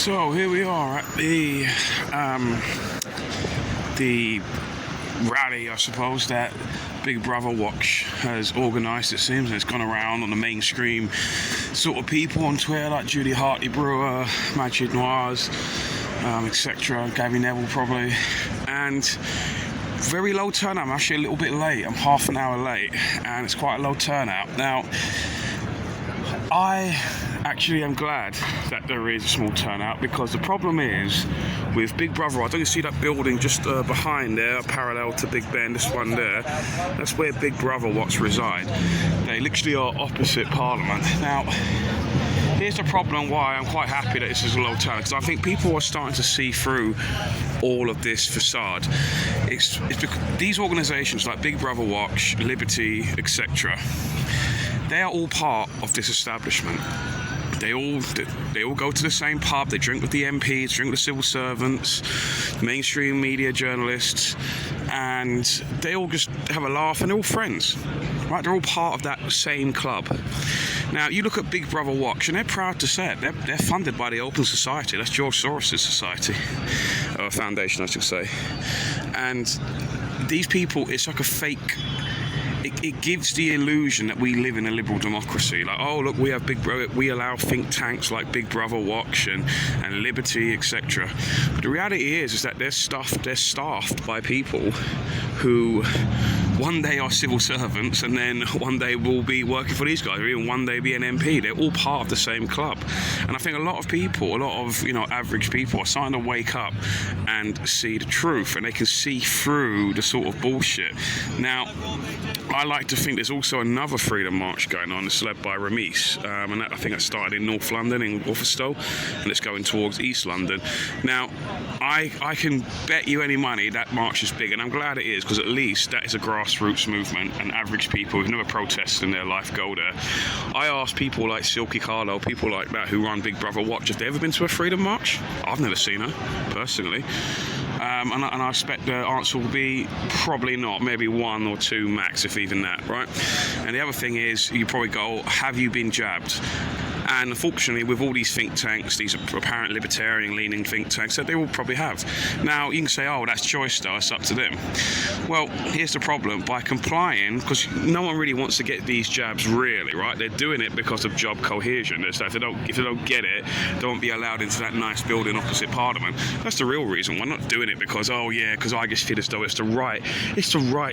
So here we are at the rally, I suppose, that Big Brother Watch has organised, it seems, and it's gone around on the mainstream sort of people on Twitter, like Judy Hartley-Brewer, Majid Noirs, etc., Gary Neville probably, and very low turnout. I'm actually a little bit late. I'm half an hour late, and it's quite a low turnout. Now, I actually am glad that there is a small turnout, because the problem is with Big Brother, I don't you see that building just behind there, parallel to Big Ben, this one there, that's where Big Brother Watch reside. They literally are opposite Parliament. Now, here's the problem why I'm quite happy that this is a low turnout, because I think people are starting to see through all of this facade. It's because these organisations like Big Brother Watch, Liberty, etc., they are all part of this establishment. They all go to the same pub, they drink with the MPs, drink with the civil servants, mainstream media journalists, and they all just have a laugh, and they're all friends, right? They're all part of that same club. Now, you look at Big Brother Watch, and they're proud to say it. They're funded by the Open Society. That's George Soros' society, or foundation, I should say. And these people, it's like a fake. It gives the illusion that we live in a liberal democracy. Like, oh, look, we have we allow think tanks like Big Brother Watch and Liberty, etc. But the reality is that they're staffed by people who one day are civil servants, and then one day will be working for these guys, or even one day be an MP. They're all part of the same club. And I think a lot of people, a lot of average people, are starting to wake up and see the truth, and they can see through the sort of bullshit. Now, I like to think there's also another freedom march going on. It's led by Ramesh, and I think that started in North London, in Walthamstow, and it's going towards East London. Now, I can bet you any money that march is big, and I'm glad it is, because at least that is a grassroots movement, and average people who've never protested in their life go there. I asked people like Silky Carlo, people like that who run Big Brother Watch, have they ever been to a freedom march? I've never seen her, personally. And I expect the answer will be probably not, maybe one or two max, if even that, right? And the other thing is, you probably go, have you been jabbed? And unfortunately, with all these think tanks, these apparent libertarian-leaning think tanks, that they will probably have. Now, you can say, oh, that's choice, though, it's up to them. Well, here's the problem. By complying, because no one really wants to get these jabs, really, right? They're doing it because of job cohesion. It's like if they don't get it, they won't be allowed into that nice building opposite Parliament. That's the real reason. We're not doing it because, oh, yeah, because I just feel as though it's the right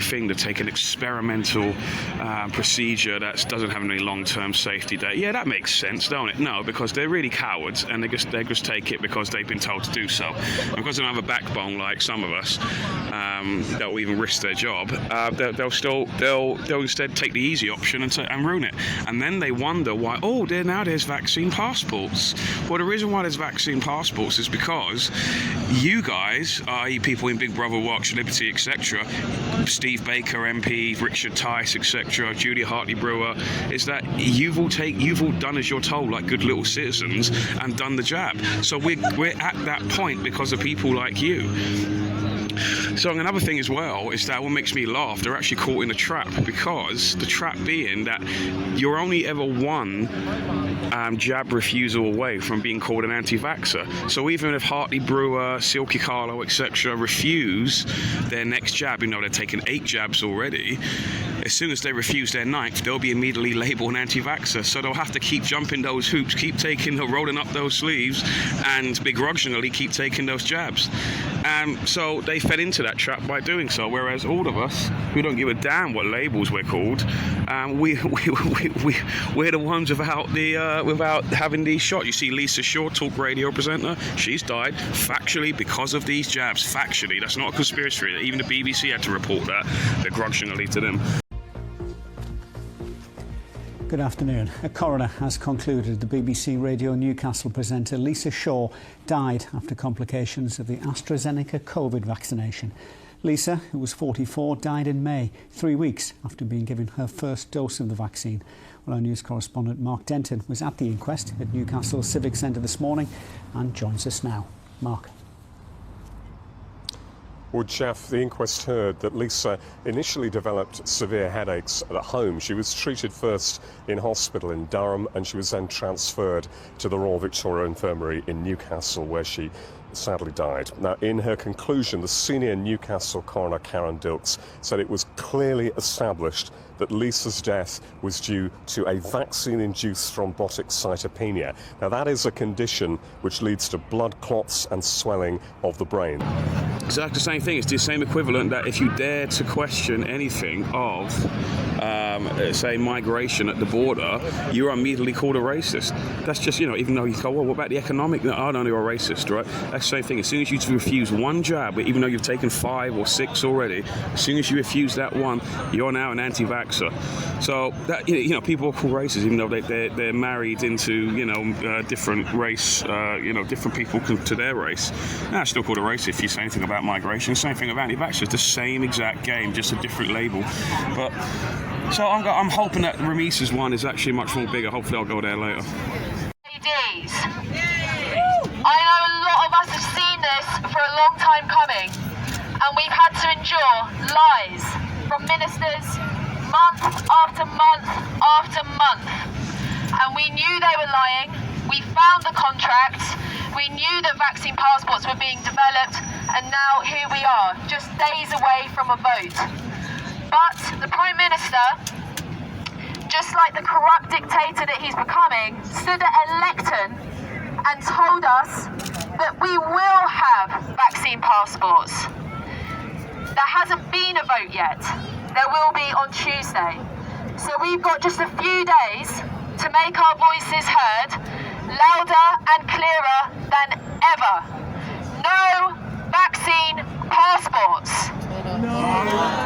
thing to take an experimental procedure that doesn't have any long-term safety data. Yeah, that makes sense, don't it? No, because they're really cowards, and they just take it because they've been told to do so. And because they don't have a backbone like some of us, that will even risk their job, they'll instead take the easy option and ruin it. And then they wonder why, there's vaccine passports. Well, the reason why there's vaccine passports is because you guys, i.e. people in Big Brother Watch, Liberty, etc., Steve Baker, MP, Richard Tice, etc., Judy Hartley-Brewer, is that you've all done as you're told, like good little citizens, and done the jab. So we're at that point because of people like you. So another thing as well is that what makes me laugh, they're actually caught in a trap, because the trap being that you're only ever one jab refusal away from being called an anti-vaxxer. So even if Hartley Brewer, Silky Carlo, etc. refuse their next jab, they're taking 8 jabs already, as soon as they refuse their 9th, they'll be immediately labelled an anti-vaxxer. So they'll have to keep jumping those hoops, keep rolling up those sleeves, and begrudgingly keep taking those jabs. So they fell into that trap by doing so, whereas all of us who don't give a damn what labels we're called, we're the ones without having these shots. You see Lisa Shaw, talk radio presenter, she's died factually because of these jabs. Factually, that's not a conspiracy theory. Even the BBC had to report that begrudgingly to them. Good afternoon. A coroner has concluded the BBC Radio Newcastle presenter Lisa Shaw died after complications of the AstraZeneca COVID vaccination. Lisa, who was 44, died in May, 3 weeks after being given her first dose of the vaccine. Well, our news correspondent Mark Denton was at the inquest at Newcastle Civic Centre this morning and joins us now. Mark. Well, Jeff, the inquest heard that Lisa initially developed severe headaches at home. She was treated first in hospital in Durham, and she was then transferred to the Royal Victoria Infirmary in Newcastle, where she sadly died. Now, in her conclusion, the senior Newcastle coroner, Karen Dilks, said it was clearly established that Lisa's death was due to a vaccine-induced thrombotic cytopenia. Now, that is a condition which leads to blood clots and swelling of the brain. Exactly the same thing. It's the same equivalent that if you dare to question anything of, say, migration at the border, you're immediately called a racist. That's just, even though you go, well, what about the economic? No, I don't know, you're a racist, right? That's the same thing. As soon as you refuse one jab, even though you've taken 5 or 6 already, as soon as you refuse that one, you're now an anti-vaxxer. So that, people are called racist, even though they're married into, different race, different people to their race. That's still called a racist if you say anything about migration. Same thing about anti-vaxxers. The same exact game, just a different label. But so I'm hoping that Remisa's one is actually much more bigger. Hopefully I'll go there later. Ladies, I know a lot of us have seen this for a long time coming, and we've had to endure lies from ministers month after month after month. And we knew they were lying. We found the contracts. We knew that vaccine passports were being developed, and now here we are, just days away from a vote. But the Prime Minister, just like the corrupt dictator that he's becoming, stood at a lectern and told us that we will have vaccine passports. There hasn't been a vote yet. There will be on Tuesday. So we've got just a few days to make our voices heard, louder and clearer than ever. No vaccine passports. No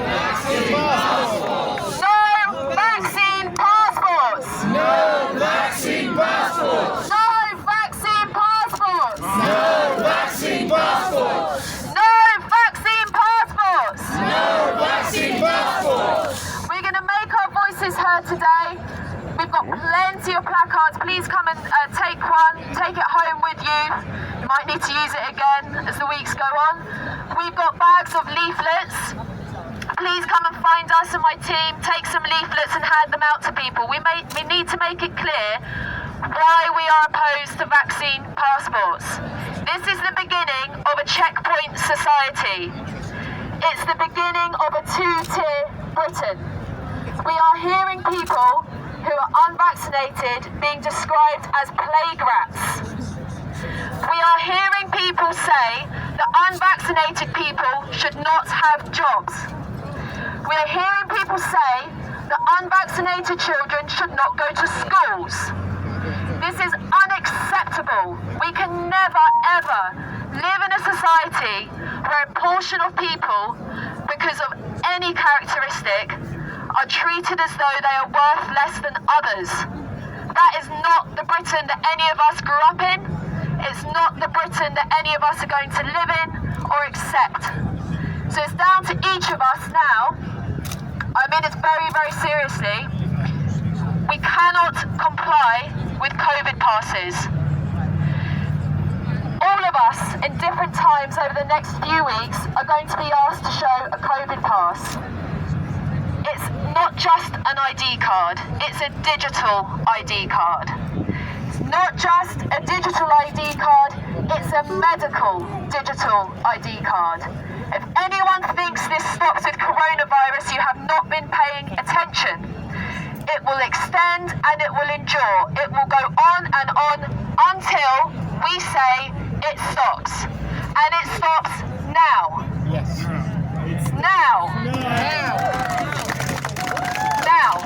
vaccine passports. No vaccine passports. No vaccine passports. No vaccine passports. No vaccine passports. No vaccine passports. No vaccine passports. We're going to make our voices heard today. We've got plenty of placards. Please come and take one. Take it home with you. You might need to use it again as the weeks go on. We've got bags of leaflets. Please come and find us and my team. Take some leaflets and hand them out to people. We need to make it clear why we are opposed to vaccine passports. This is the beginning of a checkpoint society. It's the beginning of a two-tier Britain. We are hearing people who are unvaccinated being described as plague rats. We are hearing people say that unvaccinated people should not have jobs. We are hearing people say that unvaccinated children should not go to schools. This is unacceptable. We can never, ever live in a society where a portion of people, because of any characteristic, are treated as though they are worth less than others. That is not the Britain that any of us grew up in. It's not the Britain that any of us are going to live in or accept. So it's down to each of us now. I mean it very, very seriously. We cannot comply with COVID passes. All of us in different times over the next few weeks are going to be asked to show a COVID pass. It's not just an ID card, it's a digital ID card. It's not just a digital ID card, it's a medical digital ID card. If anyone thinks this stops with coronavirus, you have not been paying attention. It will extend and it will endure. It will go on and on until we say it stops. And it stops now. Yes. Now. Now,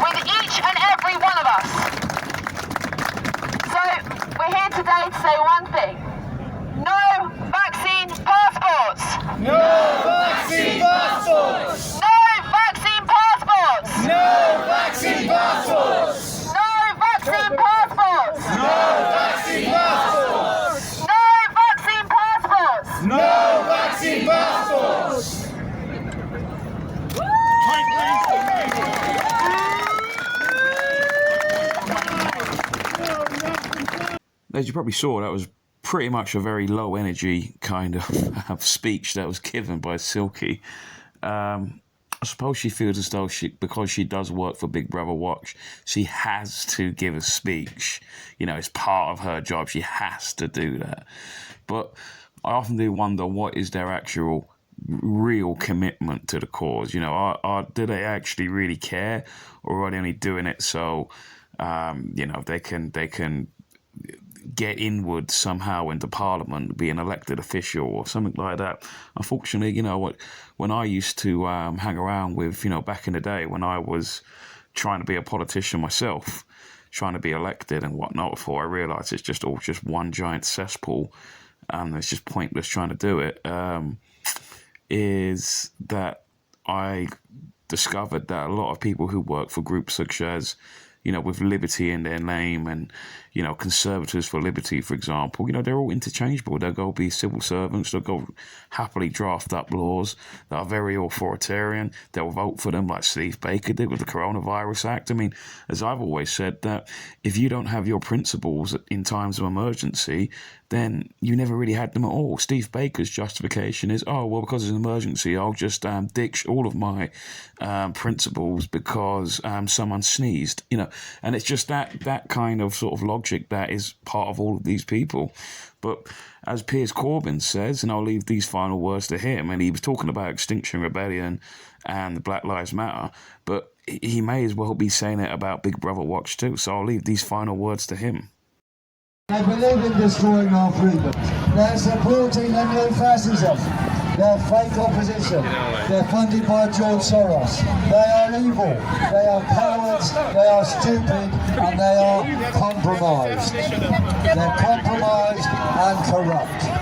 with each and every one of us. So, we're here today to say one thing. No vaccine passports! No vaccine passports! No vaccine passports! No vaccine passports! No vaccine passports! No vaccine passports! No vaccine passports! No vaccine passports! As you probably saw, that was pretty much a very low energy kind of speech that was given by Silky. I suppose she feels as though because she does work for Big Brother Watch, she has to give a speech. You know, it's part of her job. She has to do that. But I often do wonder, what is their actual real commitment to the cause? You know, do they actually really care, or are they only doing it so, you know, they can get inward somehow into Parliament, be an elected official or something like that? Unfortunately, you know what, when I used to hang around with, you know, back in the day when I was trying to be a politician myself, trying to be elected and whatnot, before I realised it's just all just one giant cesspool and it's just pointless trying to do it, is that I discovered that a lot of people who work for groups such as, you know, with liberty in their name, and, you know, Conservatives for Liberty, for example, you know, they're all interchangeable. They'll go be civil servants. They'll go happily draft up laws that are very authoritarian. They'll vote for them like Steve Baker did with the Coronavirus Act. I mean, as I've always said, that if you don't have your principles in times of emergency, then you never really had them at all. Steve Baker's justification is, oh, well, because it's an emergency, I'll just ditch all of my principles because someone sneezed, you know. And it's just that kind of sort of logic that is part of all of these people. But as Piers Corbyn says, and I'll leave these final words to him, and he was talking about Extinction Rebellion and Black Lives Matter, but he may as well be saying it about Big Brother Watch too. So I'll leave these final words to him. They believe in destroying our freedoms. They're supporting the new fascism. They're fake opposition. They're funded by George Soros. They are evil. They are cowards. They are stupid. And they are compromised. They're compromised and corrupt.